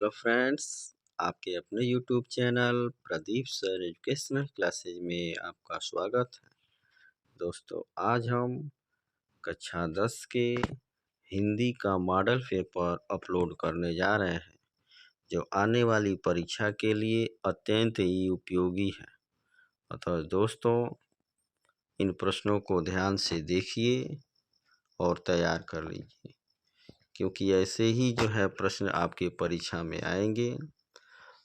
Hello friends, आपके अपने YouTube channel Pradeep sir educational classes में आपका स्वागत है। दोस्तों, आज हम कक्षा 10 के हिंदी का मॉडल पेपर अपलोड करने जा रहे हैं, जो आने वाली परीक्षा के लिए अत्यंत ही उपयोगी है। अतः दोस्तों, इन प्रश्नों को ध्यान से देखिए और तैयार कर लीजिए, क्योंकि ऐसे ही जो है प्रश्न आपके परीक्षा में आएंगे।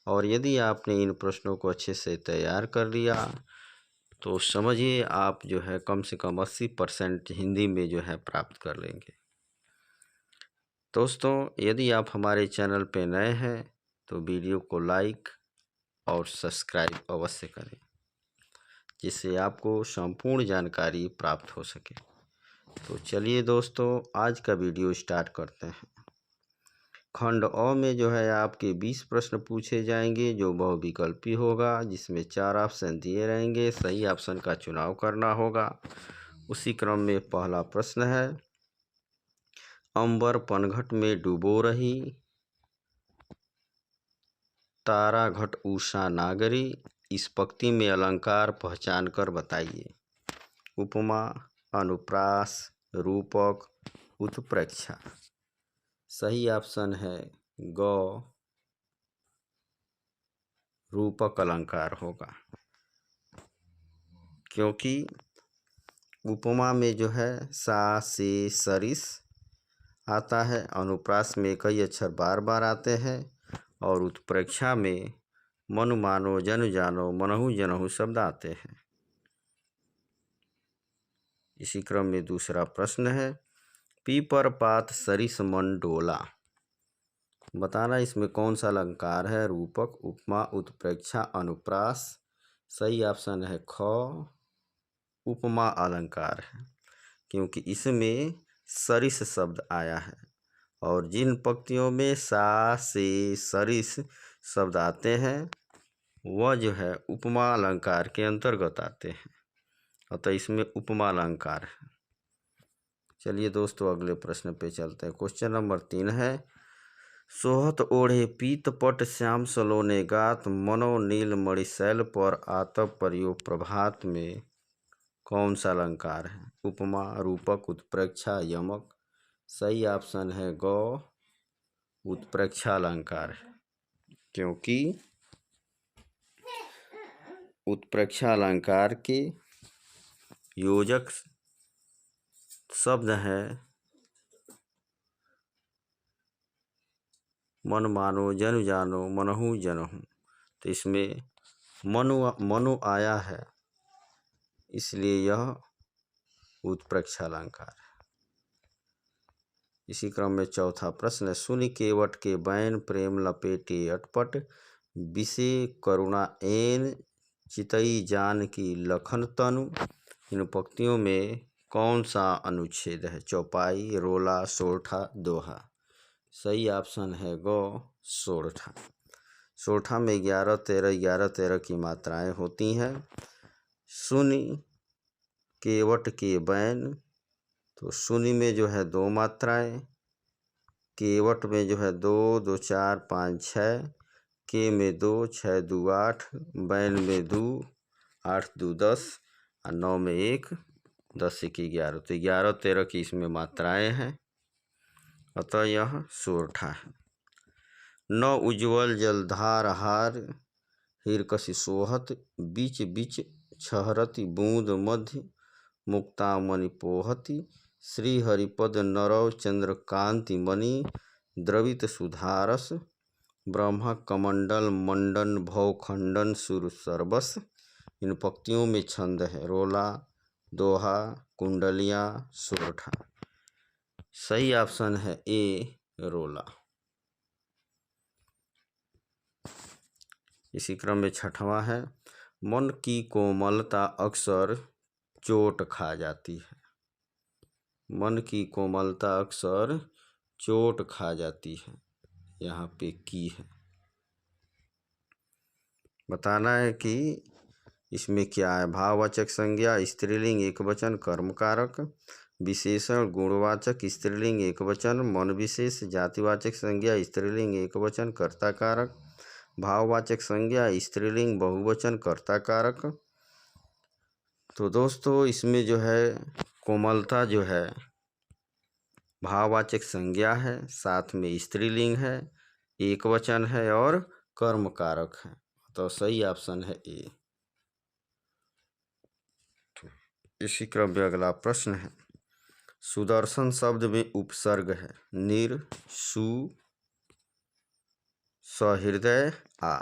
और यदि आपने इन प्रश्नों को अच्छे से तैयार कर लिया तो समझिए आप जो है कम से कम 80% हिंदी में जो है प्राप्त कर लेंगे। दोस्तों, यदि आप हमारे चैनल पे नए हैं तो वीडियो को लाइक और सब्सक्राइब अवश्य करें, जिससे आपको संपूर्ण जानकारी प्राप्त हो सके। तो चलिए दोस्तों, आज का वीडियो स्टार्ट करते हैं। खंड अ में जो है आपके 20 प्रश्न पूछे जाएंगे, जो बहुविकल्पी होगा, जिसमें 4 ऑप्शन दिए रहेंगे। सही ऑप्शन का चुनाव करना होगा। उसी क्रम में पहला प्रश्न है, अंबर पनघट में डूबो रही, तारा घट उषा नागरी, इस पंक्ति में अलंकार पहचान कर बताइए। उपमा, अनुप्रास, रूपक, उत्प्रेक्षा। सही ऑप्शन है ग, रूपक अलंकार होगा, क्योंकि उपमा में जो है सा से सरिस आता है, अनुप्रास में कई अक्षर बार बार आते हैं, और उत्प्रेक्षा में मनु मानो जनु जानो मनहु जनहु शब्द आते हैं। इसी क्रम में दूसरा प्रश्न है, पीपर पात सरिस मन डोला, बताना इसमें कौन सा अलंकार है। रूपक, उपमा, उत्प्रेक्षा, अनुप्रास। सही ऑप्शन है ख, उपमा अलंकार है, क्योंकि इसमें सरिस शब्द आया है, और जिन पंक्तियों में सा से सरिस शब्द आते हैं वह जो है उपमा अलंकार के अंतर्गत आते हैं, अतः इसमें उपमा अलंकार है। चलिए दोस्तों, अगले प्रश्न पे चलते हैं। क्वेश्चन नंबर 3 है, सोहत ओढ़े पीत पट श्याम सलोने गात, मनो नील मणिशैल पर आतप प्रयोग प्रभात में कौन सा अलंकार है। उपमा, रूपक, उत्प्रेक्षा, यमक। सही ऑप्शन है ग, उत्प्रेक्षा अलंकार है, क्योंकि उत्प्रेक्षा अलंकार के योजक शब्द है मन मानो जनु जानो मनहु जनहु, तो इसमें मनु आया है, इसलिए यह उत्प्रेक्षा अलंकार है। इसी क्रम में चौथा प्रश्न है, सुनि केवट के बैन प्रेम लपेटे अटपट, विषे करुणा एन चितई जान की लखन तनु, इन पंक्तियों में कौन सा अनुच्छेद है। चौपाई, रोला, सोरठा, दोहा। सही ऑप्शन है ग, सोरठा। सोरठा में 11 13 11 13 की मात्राएं होती हैं। सुनि केवट के बैन, तो सुनि में जो है 2 मात्राएं, केवट में जो है 2 2 4 5 6, के में 2 6 2 8, बैन में 2 8 2 10, और 9 में 1 10 1 11, तो 11 13 की इसमें मात्राएं हैं, अतः यह सोरठा है। न उज्ज्वल जलधार हार, हिरकसी सोहत, बीच बीच छहरति बूंद मध्य, मुक्तामणि पोहति, श्री हरिपद नरव चंद्रकांति मणि, द्रवित सुधारस, ब्रह्म कमंडल मंडन भवखंडन सुर सर्वस। इन पंक्तियों में छंद है रोला, दोहा, कुंडलिया, सोरठा। सही ऑप्शन है ए, रोला। इसी क्रम में छठवां है, मन की कोमलता अक्सर चोट खा जाती है। मन की कोमलता अक्सर चोट खा जाती है, यहाँ पे की है। बताना है कि इसमें क्या है। भाववाचक संज्ञा, स्त्रीलिंग, एकवचन, कर्मकारक। विशेषण गुणवाचक स्त्रीलिंग एकवचन, मौन विशेष जातिवाचक संज्ञा स्त्रीलिंग एकवचन कर्ता कारक, भाववाचक संज्ञा स्त्रीलिंग बहुवचन कर्ता कारक। तो दोस्तों इसमें जो है कोमलता जो है भाववाचक संज्ञा है, साथ में स्त्रीलिंग है, एकवचन है और कर्म कारक है। तो सही ऑप्शन है ए। इसी क्रम में अगला प्रश्न है, सुदर्शन शब्द में उपसर्ग है निर, सु, सहृदय, आ।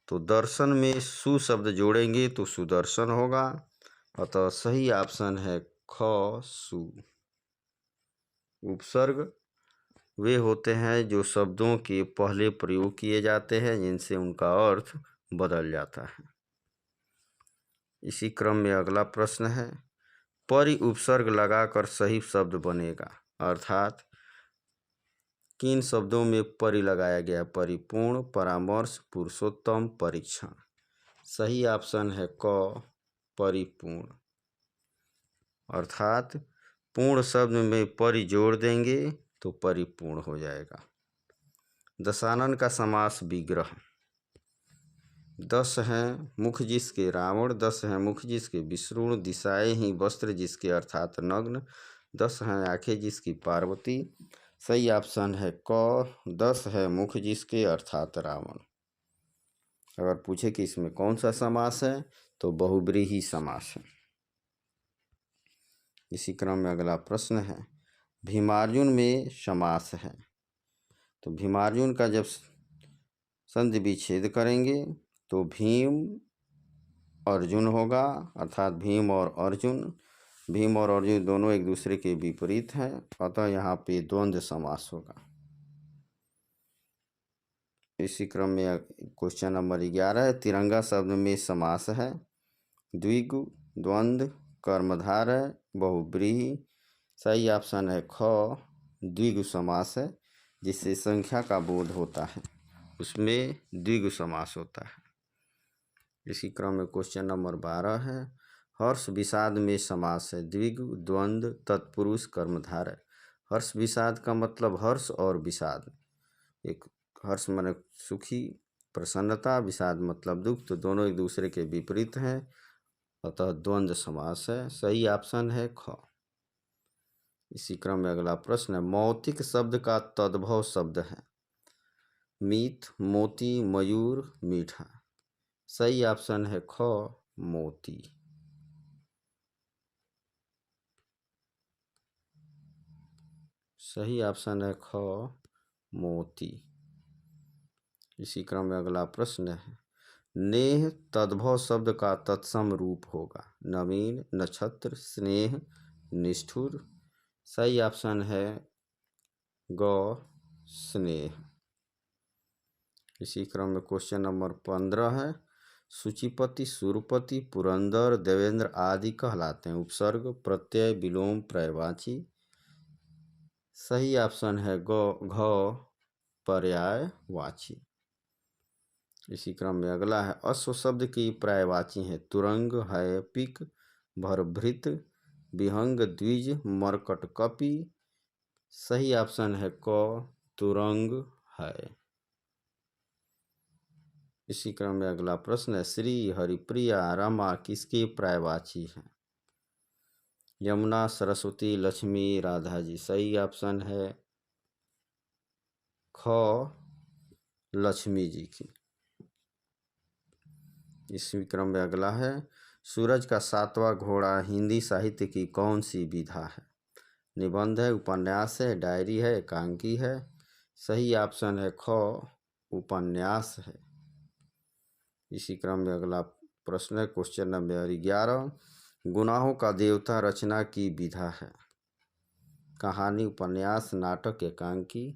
तो दर्शन में सु शब्द जोड़ेंगे तो सुदर्शन होगा। अतः सही ऑप्शन है ख, सु। उपसर्ग वे होते हैं जो शब्दों के पहले प्रयोग किए जाते हैं जिनसे उनका अर्थ बदल जाता है। इसी क्रम में अगला प्रश्न है, परि उपसर्ग लगाकर सही शब्द बनेगा, अर्थात किन शब्दों में परि लगाया गया? परिपूर्ण, परामर्श, पुरुषोत्तम, परीक्षण। सही ऑप्शन है क, परिपूर्ण। अर्थात पूर्ण शब्द में परि जोड़ देंगे तो परिपूर्ण हो जाएगा। दशानन का समास विग्रह। 10 हैं मुख जिसके रावण, 10 हैं मुख जिसके विष्णु, दिशाएं ही वस्त्र जिसके अर्थात नग्न, 10 हैं आंखें जिसकी पार्वती। सही ऑप्शन है क, 10 है मुख जिसके अर्थात रावण। अगर पूछे कि इसमें कौन सा समास है तो बहुब्रीहि समास है। इसी क्रम में अगला प्रश्न है, भीमार्जुन में समास है। तो भीमार्जुन का जब संधि विच्छेद करेंगे तो भीम अर्जुन होगा, अर्थात भीम और अर्जुन। भीम और अर्जुन दोनों एक दूसरे के विपरीत हैं, अतः यहाँ पे द्वंद्व समास होगा। इसी क्रम में क्वेश्चन नंबर 11 है, तिरंगा शब्द में समास है द्विगु, द्वंद्व, कर्मधारय, बहुब्रीहि। सही ऑप्शन है ख, द्विगु समास है, जिससे संख्या का बोध होता है, उसमें द्विगु समास होता है। इसी क्रम में क्वेश्चन नंबर 12 है, हर्ष विषाद में समास है द्विगु, द्वंद्व, तत्पुरुष, कर्मधारय। हर्ष विषाद का मतलब हर्ष और विषाद, एक हर्ष माने सुखी प्रसन्नता, विषाद मतलब दुख, तो दोनों एक दूसरे के विपरीत हैं, अतः द्वंद्व समास है। सही ऑप्शन है ख। इसी क्रम में अगला प्रश्न है, मौतिक शब्द का तद्भव शब्द है मीत, मोती, मयूर, मीठा। सही ऑप्शन है ख, मोती। सही ऑप्शन है ख, मोती। इसी क्रम में अगला प्रश्न है, नेह तद्भव शब्द का तत्सम रूप होगा नवीन, नक्षत्र, स्नेह, निष्ठुर। सही ऑप्शन है ग, स्नेह। इसी क्रम में क्वेश्चन नंबर 15 है, सूचिपति, सुरपति, पुरंदर, देवेंद्र आदि कहलाते हैं उपसर्ग, प्रत्यय, विलोम, पर्यायवाची। सही ऑप्शन है घ, पर्यायवाची। इसी क्रम में अगला है, अश्व शब्द की पर्यायवाची है तुरंग, है पिक, भरभृत, विहंग, द्विज, मरकट, कपि। सही ऑप्शन है क, तुरंग है। इसी क्रम में अगला प्रश्न है, श्री, हरिप्रिया, रमा किसके पर्यायवाची हैं? यमुना, सरस्वती, लक्ष्मी, राधा जी। सही ऑप्शन है ख, लक्ष्मी जी की। इसी क्रम में अगला है, सूरज का 7वां घोड़ा हिंदी साहित्य की कौन सी विधा है? निबंध है, उपन्यास है, डायरी है, एकांकी है। सही ऑप्शन है ख, उपन्यास है। इसी क्रम में अगला प्रश्न है, क्वेश्चन नंबर 11, गुनाहों का देवता रचना की विधा है कहानी, उपन्यास, नाटक, एकांकी।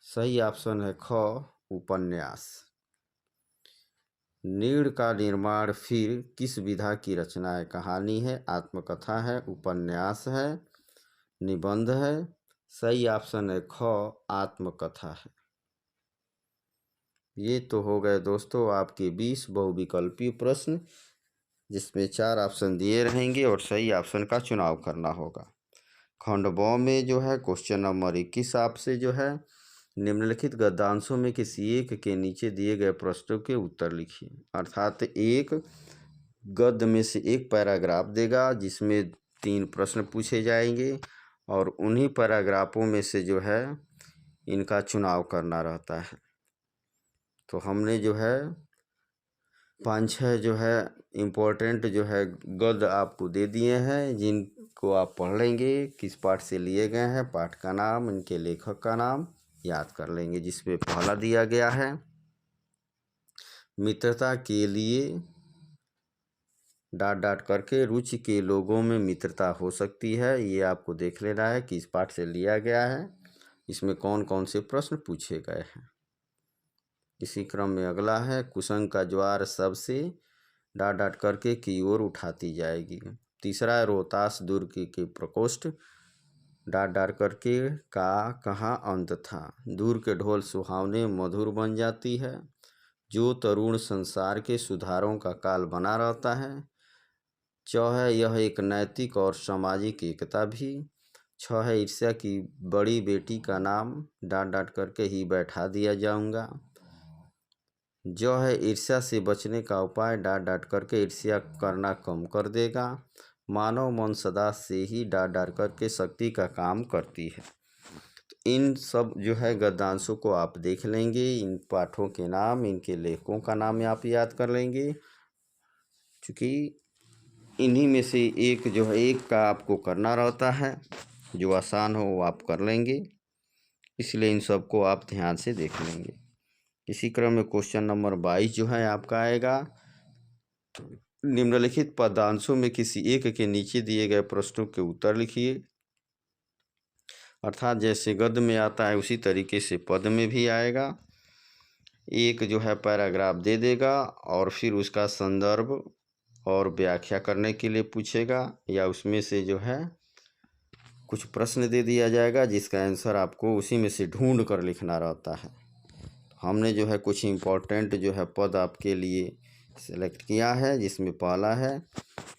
सही ऑप्शन है ख, उपन्यास। नीड़ का निर्माण फिर किस विधा की रचना है? कहानी है, आत्मकथा है, उपन्यास है, निबंध है। सही ऑप्शन है ख, आत्मकथा है। ये तो हो गए दोस्तों आपके 20 बहुविकल्पीय प्रश्न, जिसमें 4 ऑप्शन दिए रहेंगे और सही ऑप्शन का चुनाव करना होगा। खंड ब में जो है क्वेश्चन नंबर 21 आपसे जो है निम्नलिखित गद्यांशों में किसी एक के नीचे दिए गए प्रश्नों के उत्तर लिखिए। अर्थात एक गद्य में से एक पैराग्राफ देगा जिसमें 3 प्रश्न पूछे जाएंगे और उन्हीं पैराग्राफों में से जो है इनका चुनाव करना रहता है। तो हमने जो है 5-6 जो है इम्पोर्टेंट जो है गद्य आपको दे दिए हैं, जिनको आप पढ़ लेंगे, किस पाठ से लिए गए हैं, पाठ का नाम, इनके लेखक का नाम याद कर लेंगे। जिसमें पहला दिया गया है, मित्रता के लिए डाट डाट करके रुचि के लोगों में मित्रता हो सकती है। ये आपको देख लेना है कि इस पाठ से लिया गया है, इसमें कौन कौन से प्रश्न पूछे गए हैं। इसी क्रम में अगला है, कुसंग का ज्वार सबसे डाट डाट करके की ओर उठाती जाएगी। तीसरा है, रोहतास दुर्ग के प्रकोष्ठ डाट डाट करके का कहाँ अंत था। दूर के ढोल सुहावने मधुर बन जाती है। जो तरुण संसार के सुधारों का काल बना रहता है। है यह एक नैतिक और सामाजिक एकता भी। है ईर्ष्या की बड़ी बेटी का नाम डांट डांट करके ही बैठा दिया जाऊंगा। जो है ईर्ष्या से बचने का उपाय डांट डांट करके ईर्ष्या करना कम कर देगा। मानव मन सदा से ही डांट डांट करके शक्ति का काम करती है। तो इन सब जो है गद्यांशों को आप देख लेंगे, इन पाठों के नाम, इनके लेखकों का नाम आप याद कर लेंगे। चूँकि इन्हीं में से एक जो है एक का आपको करना रहता है, जो आसान हो वो आप कर लेंगे, इसलिए इन सब को आप ध्यान से देख लेंगे। इसी क्रम में क्वेश्चन नंबर 22 जो है आपका आएगा, निम्नलिखित पदांशों में किसी एक के नीचे दिए गए प्रश्नों के उत्तर लिखिए। अर्थात जैसे गद्य में आता है उसी तरीके से पद में भी आएगा। एक जो है पैराग्राफ दे देगा और फिर उसका संदर्भ और व्याख्या करने के लिए पूछेगा, या उसमें से जो है कुछ प्रश्न दे दिया जाएगा जिसका आंसर आपको उसी में से ढूंढ कर लिखना रहता है। हमने जो है कुछ इम्पोर्टेंट जो है पद आपके लिए सेलेक्ट किया है, जिसमें पहला है,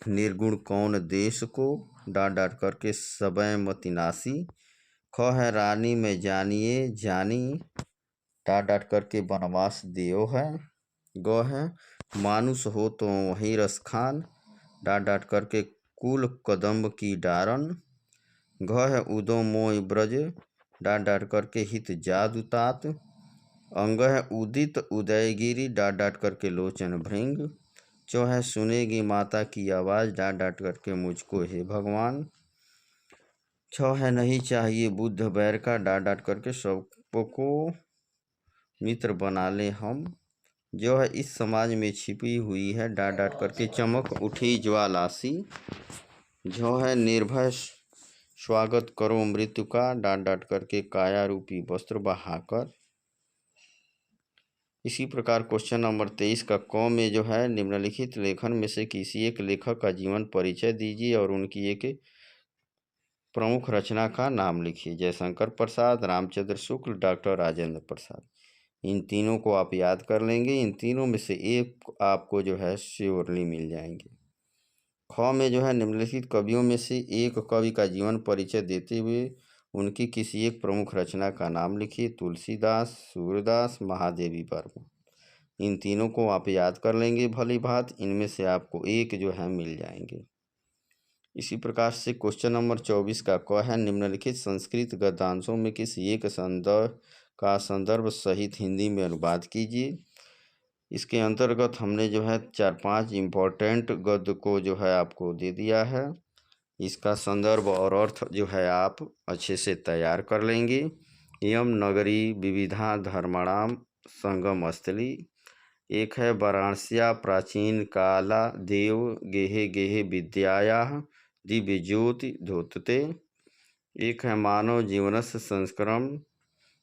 निर्गुण कौन देश को डांट डांट करके सबय मतिनासी। ख है, रानी में जानिए जानी डांट डांट करके वनवास दियो है। ग है, मानुष हो तो वही रस खान डांट डांट करके कुल कदम्ब की डारन। घ है, उदो मोय ब्रज डांट डांट करके हित जादु तात। अंग है, उदित उदयगिरी डांट डांट करके लोचन भृंग। चौ है, सुनेगी माता की आवाज़ डांट डांट करके मुझको हे भगवान। छ है, नहीं चाहिए बुद्ध बैर का डांट डांट करके सबको मित्र बना ले हम। जो है इस समाज में छिपी हुई है डांट डांट करके चमक उठी ज्वालासी। जो है, निर्भय स्वागत करो मृत्यु का डांट डांट करके काया रूपी वस्त्र बहाकर। इसी प्रकार क्वेश्चन नंबर 23 का क में जो है, निम्नलिखित लेखन में से किसी एक लेखक का जीवन परिचय दीजिए और उनकी एक प्रमुख रचना का नाम लिखिए। जयशंकर प्रसाद, रामचंद्र शुक्ल, डॉक्टर राजेंद्र प्रसाद। इन तीनों को आप याद कर लेंगे। इन तीनों में से एक आपको जो है श्योरली मिल जाएंगे। ख में जो है, निम्नलिखित कवियों में से एक कवि का जीवन परिचय देते हुए उनकी किसी एक प्रमुख रचना का नाम लिखिए। तुलसीदास, सूरदास, महादेवी वर्मा। इन तीनों को आप याद कर लेंगे भली भांति, इनमें से आपको एक जो है मिल जाएंगे। इसी प्रकार से क्वेश्चन नंबर 24 का क है, निम्नलिखित संस्कृत गद्यांशों में किसी एक संदर्भ सहित हिंदी में अनुवाद कीजिए। इसके अंतर्गत हमने जो है 4-5 इम्पोर्टेंट गद्य को जो है आपको दे दिया है। इसका संदर्भ और अर्थ जो है आप अच्छे से तैयार कर लेंगे। यम नगरी विविधा धर्मणाम संगम स्थली। एक है, वाराणस्या प्राचीन काला देव गेहे गेहे विद्याया दिव्य ज्योति धोतते। एक है, मानव जीवनस्य संस्करम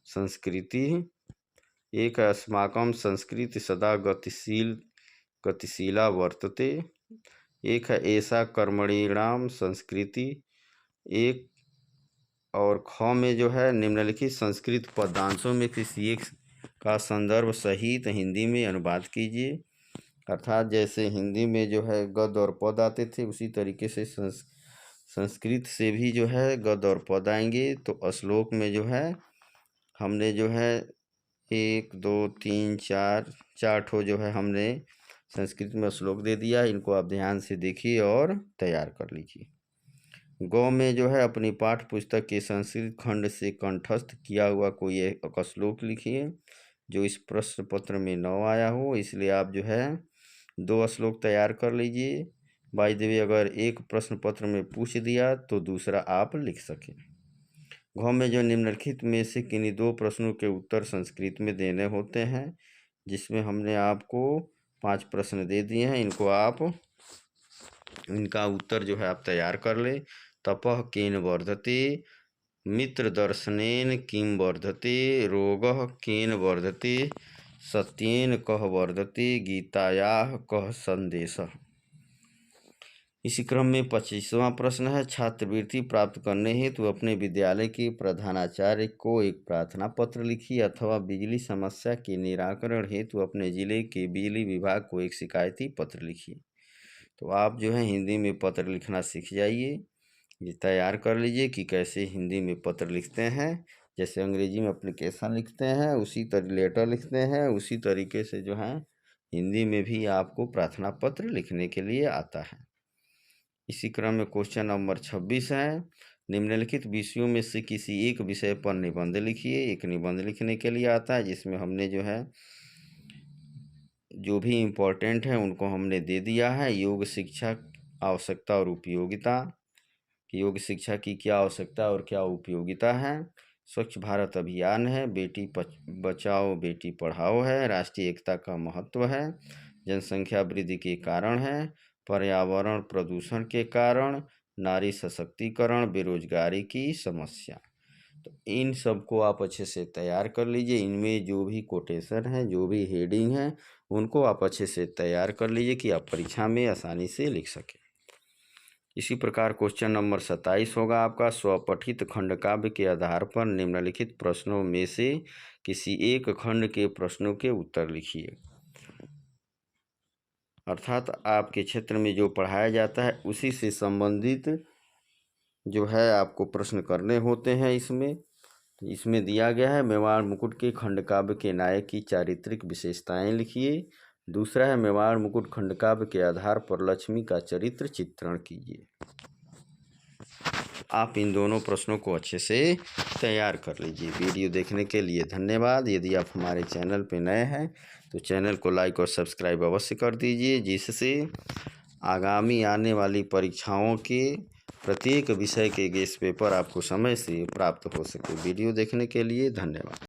संस्कृति। एक है, अस्माकं संस्कृति सदा गतिशीला वर्तते। एक है, ऐसा कर्मणीणाम संस्कृति। एक और ख में जो है, निम्नलिखित संस्कृत पदांशों में किसी एक का संदर्भ सहित हिंदी में अनुवाद कीजिए। अर्थात जैसे हिंदी में जो है गद्य और पद आते थे, उसी तरीके से संस्कृत से भी जो है गद और पद आएंगे। तो श्लोक में जो है हमने जो है 1 2 3 4 ठो जो है हमने संस्कृत में श्लोक दे दिया। इनको आप ध्यान से देखिए और तैयार कर लीजिए। गौ में जो है अपनी पाठ्य पुस्तक के संस्कृत खंड से कंठस्थ किया हुआ कोई एक श्लोक लिखिए जो इस प्रश्न पत्र में न आया हो। इसलिए आप जो है 2 श्लोक तैयार कर लीजिए। बाय द वे, अगर एक प्रश्न पत्र में पूछ दिया तो दूसरा आप लिख सकें। घ में जो निम्नलिखित में से किन्हीं 2 प्रश्नों के उत्तर संस्कृत में देने होते हैं, जिसमें हमने आपको 5 प्रश्न दे दिए हैं। इनका उत्तर जो है आप तैयार कर ले। तपः केन वर्धते, मित्र दर्शनेन किम वर्धते, रोगः केन वर्धते, सत्येन कः वर्धते, गीतायाः कः संदेशः। इसी क्रम में 25वां प्रश्न है, छात्रवृत्ति प्राप्त करने हेतु अपने विद्यालय के प्रधानाचार्य को एक प्रार्थना पत्र लिखिए अथवा बिजली समस्या के निराकरण हेतु अपने जिले के बिजली विभाग को एक शिकायती पत्र लिखिए। तो आप जो है हिंदी में पत्र लिखना सीख जाइए। ये तैयार कर लीजिए कि कैसे हिंदी में पत्र लिखते हैं। जैसे अंग्रेजी में एप्लीकेशन लिखते हैं, उसी तरह लेटर लिखते हैं, उसी तरीके से जो है हिंदी में भी आपको प्रार्थना पत्र लिखने के लिए आता है। इसी क्रम में क्वेश्चन नंबर 26 है, निम्नलिखित विषयों में से किसी एक विषय पर निबंध लिखिए। एक निबंध लिखने के लिए आता है जिसमें हमने जो है जो भी इम्पोर्टेंट है उनको हमने दे दिया है। योग शिक्षा आवश्यकता और उपयोगिता, कि योग शिक्षा की क्या आवश्यकता और क्या उपयोगिता है। स्वच्छ भारत अभियान है, बेटी बचाओ बेटी पढ़ाओ है, राष्ट्रीय एकता का महत्व है, जनसंख्या वृद्धि के कारण है, पर्यावरण प्रदूषण के कारण, नारी सशक्तिकरण, बेरोजगारी की समस्या। तो इन सब को आप अच्छे से तैयार कर लीजिए। इनमें जो भी कोटेशन है, जो भी हेडिंग है, उनको आप अच्छे से तैयार कर लीजिए कि आप परीक्षा में आसानी से लिख सकें। इसी प्रकार क्वेश्चन नंबर 27 होगा आपका, स्वपठित खंड काव्य के आधार पर निम्नलिखित प्रश्नों में से किसी एक खंड के प्रश्नों के उत्तर लिखिए। अर्थात आपके क्षेत्र में जो पढ़ाया जाता है उसी से संबंधित जो है आपको प्रश्न करने होते हैं। इसमें दिया गया है, मेवाड़ मुकुट के खंड काव्य के नायक की चारित्रिक विशेषताएं लिखिए। दूसरा है, मेवाड़ मुकुट खंड काव्य के आधार पर लक्ष्मी का चरित्र चित्रण कीजिए। आप इन दोनों प्रश्नों को अच्छे से तैयार कर लीजिए। वीडियो देखने के लिए धन्यवाद। यदि आप हमारे चैनल पर नए हैं तो चैनल को लाइक और सब्सक्राइब अवश्य कर दीजिए, जिससे आगामी आने वाली परीक्षाओं के प्रत्येक विषय के गेस्ट पेपर आपको समय से प्राप्त हो सके। वीडियो देखने के लिए धन्यवाद।